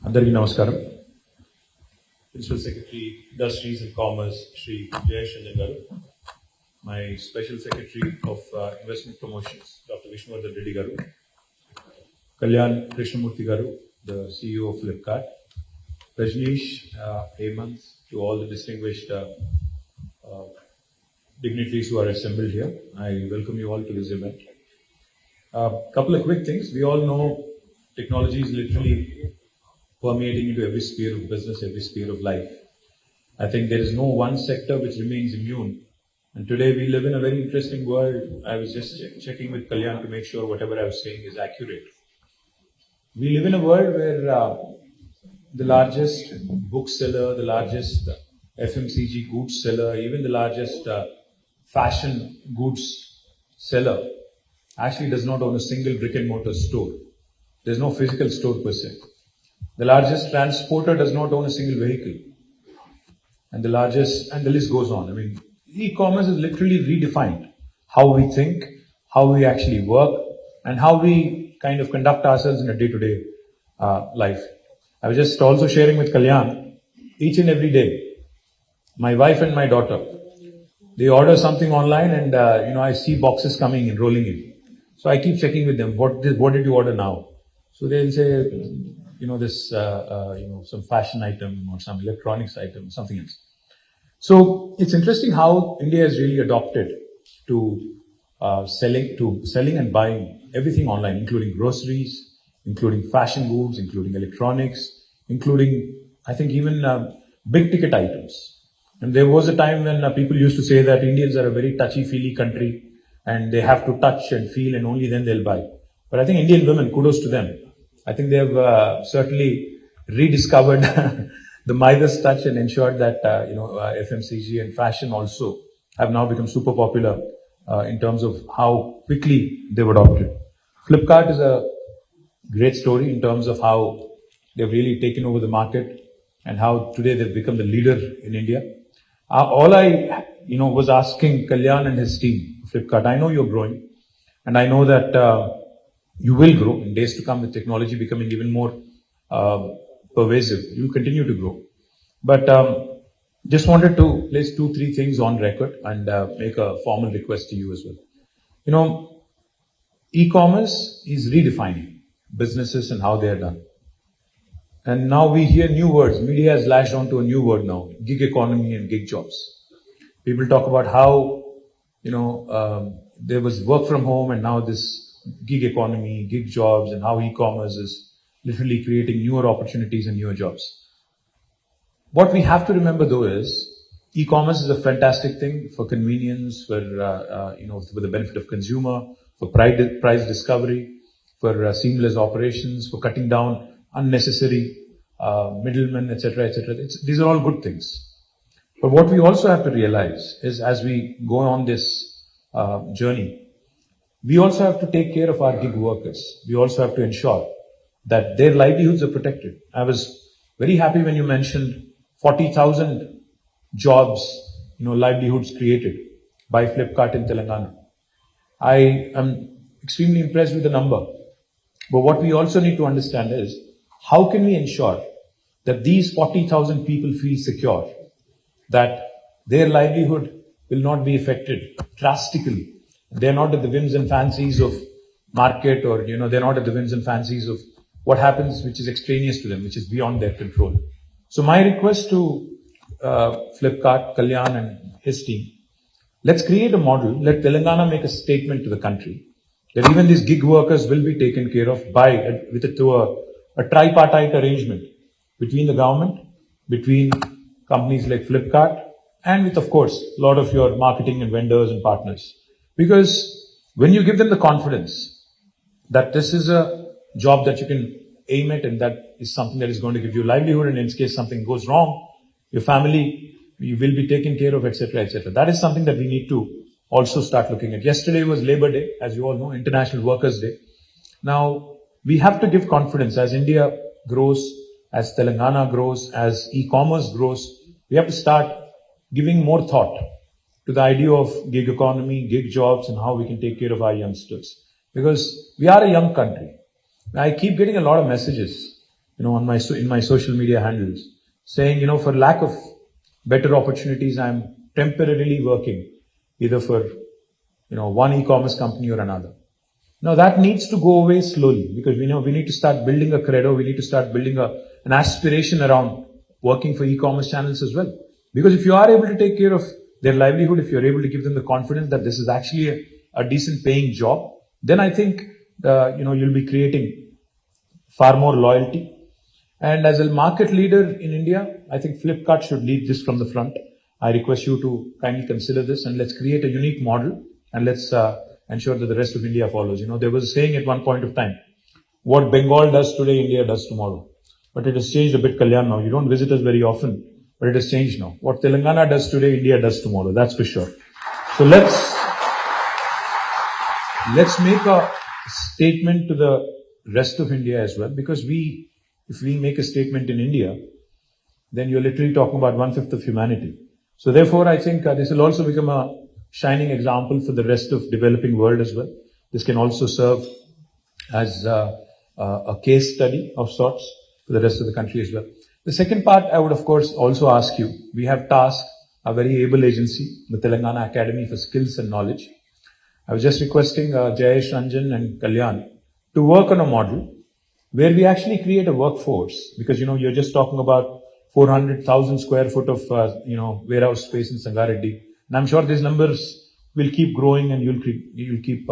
అందరికీ నమస్కారం. Principal Secretary, Industries and Commerce, Shri Jayesh Ranjan garu. My Special Secretary of Investment Promotions, Dr. Vishnuvardhan Reddy garu. Kalyan Krishnamurthy garu, the CEO of Flipkart. Rajneesh, Hemant, to all the distinguished dignitaries who are assembled here. I welcome you all to this event. Couple of quick things. We all know technology is literally permeating into every sphere of business, every sphere of life. I think there is no one sector which remains immune. And today we live in a very interesting world. I was just checking with Kalyan to make sure whatever I was saying is accurate. We live in a world where the largest bookseller, the largest FMCG goods seller, even the largest fashion goods seller actually does not own a single brick and mortar store. There's no physical store per se. The largest transporter does not own a single vehicle. And the list goes on. I mean, e-commerce is literally redefined how we think, how we actually work, and how we kind of conduct ourselves in a day-to-day life. I was just also sharing with Kalyan, each and every day, my wife and my daughter, they order something online and, I see boxes coming and rolling in. So I keep checking with them, what did you order now? So they'll say, some fashion item or some electronics item, something else. So it's interesting how India has really adopted to selling and buying everything online, including groceries, including fashion goods, including electronics, including, I think, even big ticket items. And there was a time when people used to say that Indians are a very touchy-feely country and they have to touch and feel and only then they'll buy. But I think Indian women, kudos to them. I think they have certainly rediscovered the Midas touch and ensured that FMCG and fashion also have now become super popular in terms of how quickly they've adopted. Flipkart is a great story in terms of how they've really taken over the market and how today they've become the leader in India. All I was asking Kalyan and his team, Flipkart, I know you're growing, and I know that you will grow in days to come with technology becoming even more pervasive. You continue to grow. But just wanted to place 2-3 things on record and make a formal request to you as well. E-commerce is redefining businesses and how they are done. And now we hear new words. Media has latched onto a new word now, gig economy and gig jobs. People talk about how, there was work from home and now this gig economy, gig jobs, and how e-commerce is literally creating newer opportunities and newer jobs. What we have to remember though is e-commerce is a fantastic thing for convenience, for the benefit of consumer, for price discovery, for seamless operations, for cutting down unnecessary middlemen, etc., etc. These are all good things. But what we also have to realize is as we go on this journey, we also have to take care of our gig workers. We also have to ensure that their livelihoods are protected. I was very happy when you mentioned 40,000 jobs, livelihoods created by Flipkart in Telangana. I am extremely impressed with the number. But what we also need to understand is how can we ensure that these 40,000 people feel secure, that their livelihood will not be affected drastically. They're not at the whims and fancies of market or, they're not at the whims and fancies of what happens which is extraneous to them, which is beyond their control. So my request to Flipkart, Kalyan and his team, let's create a model, let Telangana make a statement to the country that even these gig workers will be taken care of through a tripartite arrangement between the government, between companies like Flipkart, and with, of course, a lot of your marketing and vendors and partners. Because when you give them the confidence that this is a job that you can aim at and that is something that is going to give you livelihood, and in case something goes wrong, your family, you will be taken care of, etc., etc. That is something that we need to also start looking at. Yesterday was Labor Day, as you all know, International Workers' Day. Now, we have to give confidence as India grows, as Telangana grows, as e-commerce grows. We have to start giving more thought to the idea of gig economy, gig jobs, and how we can take care of our youngsters. Because we are a young country. I keep getting a lot of messages on in my social media handles, saying, for lack of better opportunities, I'm temporarily working either for, one e-commerce company or another. Now that needs to go away slowly, because we need to start building a credo. We need to start building an aspiration around working for e-commerce channels as well. Because if you are able to take care of their livelihood, if you're able to give them the confidence that this is actually a decent paying job, then I think, you'll be creating far more loyalty. And as a market leader in India, I think Flipkart should lead this from the front. I request you to kindly consider this, and let's create a unique model, and let's ensure that the rest of India follows. There was a saying at one point of time, what Bengal does today, India does tomorrow. But it has changed a bit, Kalyan, now. You don't visit us very often, but it has changed now. What Telangana does today, India does tomorrow. That's for sure. So let's make a statement to the rest of India as well, because if we make a statement in India, then you're literally talking about 1/5 of humanity. So therefore, I think this will also become a shining example for the rest of developing world as well. This can also serve as a case study of sorts for the rest of the country as well. The second part, I would of course also ask you, we have tasked a very able agency, the Telangana Academy for Skills and Knowledge. I was just requesting Jayesh, Ranjan and Kalyan to work on a model where we actually create a workforce, because you're just talking about 400,000 square foot of warehouse space in Sangareddy, and I'm sure these numbers will keep growing, and you'll keep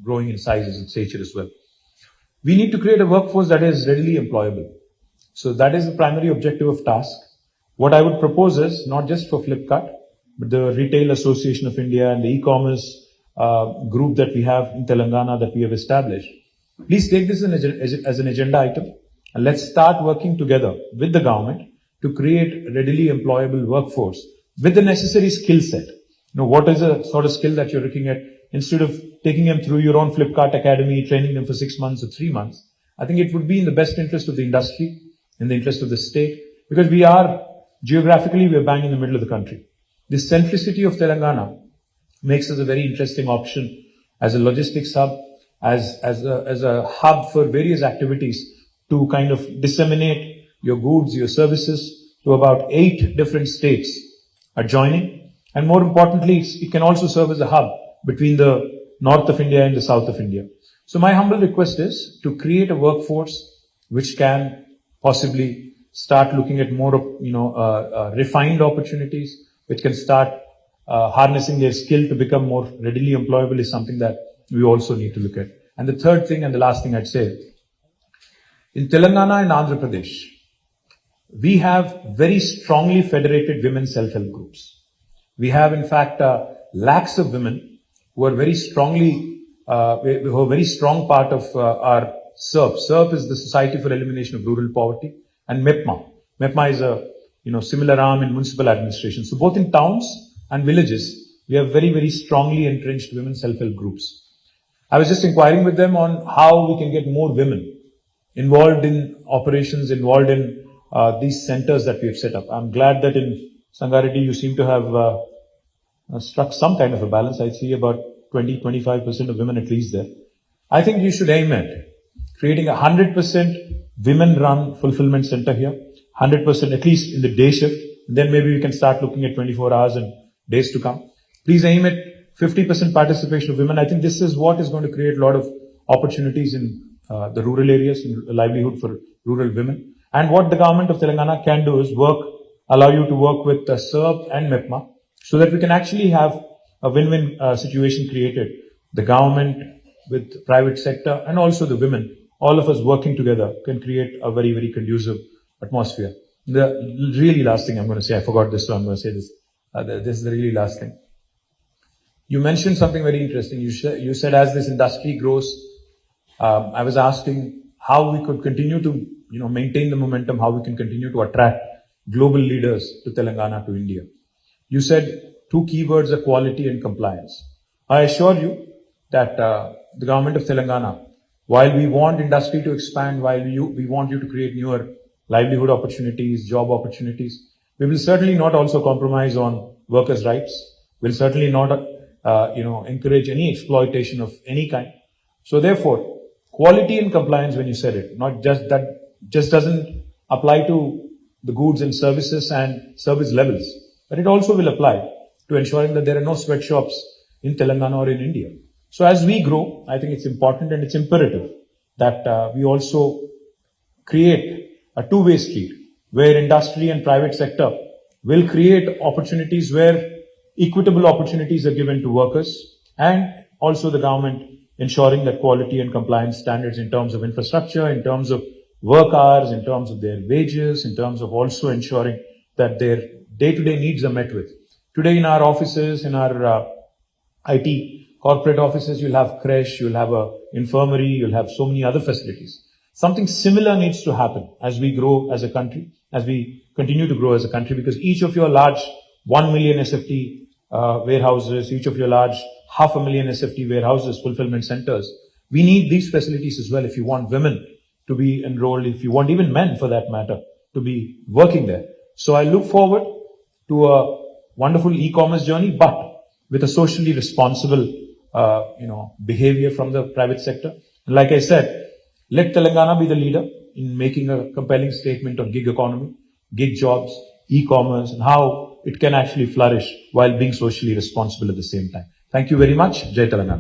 growing in sizes and stature as well. We need to create a workforce that is readily employable. So that is the primary objective of task. What I would propose is not just for Flipkart, but the Retail Association of India and the e-commerce group that we have in Telangana that we have established. Please take this as an agenda item, and let's start working together with the government to create a readily employable workforce with the necessary skill set. What is the sort of skill that you're looking at? Instead of taking them through your own Flipkart Academy, training them for 6 months or 3 months, I think it would be in the best interest of the industry, in the interest of the state, because geographically, we're bang in the middle of the country. The centricity of Telangana makes us a very interesting option as a logistics hub, as a hub for various activities to kind of disseminate your goods, your services to about 8 different states adjoining. And more importantly, it can also serve as a hub between the north of India and the south of India. So my humble request is to create a workforce which can possibly start looking at more refined opportunities, which can start harnessing their skill to become more readily employable, is something that we also need to look at. And the third thing and the last thing I'd say, in Telangana and Andhra Pradesh, we have very strongly federated women self-help groups. We have, in fact, lakhs of women who are very strong part of our SERP. SERP is the Society for Elimination of Rural Poverty, and MEPMA. MEPMA is a similar arm in municipal administration. So both in towns and villages, we have very, very strongly entrenched women self-help groups. I was just inquiring with them on how we can get more women involved in operations, involved in these centers that we have set up. I'm glad that in Sangareddy you seem to have struck some kind of a balance. I see about 20-25% of women at least there. I think you should aim at creating 100% women-run fulfillment center here, 100% at least in the day shift. And then maybe we can start looking at 24 hours and days to come. Please aim at 50% participation of women. I think this is what is going to create a lot of opportunities in the rural areas, in livelihood for rural women. And what the government of Telangana can do is allow you to work with SERP and MEPMA so that we can actually have a win-win situation created. The government with private sector and also the women, all of us working together can create a very, very conducive atmosphere. The really last thing I'm going to say, I forgot this, so I'm going to say this. This is the really last thing. You mentioned something very interesting. You said as this industry grows, I was asking how we could continue to maintain the momentum, how we can continue to attract global leaders to Telangana, to India. You said 2 keywords are quality and compliance. I assure you that the government of Telangana, while we want industry to expand, while we want you to create newer livelihood opportunities, job opportunities, we will certainly not also compromise on workers' rights. We'll certainly not encourage any exploitation of any kind. So therefore, quality and compliance, when you said it, not just that just doesn't apply to the goods and services and service levels, but it also will apply to ensuring that there are no sweatshops in Telangana or in India. So as we grow, I think it's important and it's imperative that we also create a two-way street where industry and private sector will create opportunities where equitable opportunities are given to workers, and also the government ensuring that quality and compliance standards in terms of infrastructure, in terms of work hours, in terms of their wages, in terms of also ensuring that their day-to-day needs are met with. Today in our offices, in our IT corporate offices, you'll have creche, you'll have a infirmary, you'll have so many other facilities. Something similar needs to happen as we grow as a country, as we continue to grow as a country, because each of your large 1 million SFT warehouses, each of your large 500,000 SFT warehouses, fulfillment centers, we need these facilities as well if you want women to be enrolled, if you want even men for that matter to be working there. So I look forward to a wonderful e-commerce journey, but with a socially responsible behavior from the private sector. And like I said, let Telangana be the leader in making a compelling statement on gig economy, gig jobs, e-commerce, and how it can actually flourish while being socially responsible at the same time. Thank you very much. Jai Telangana.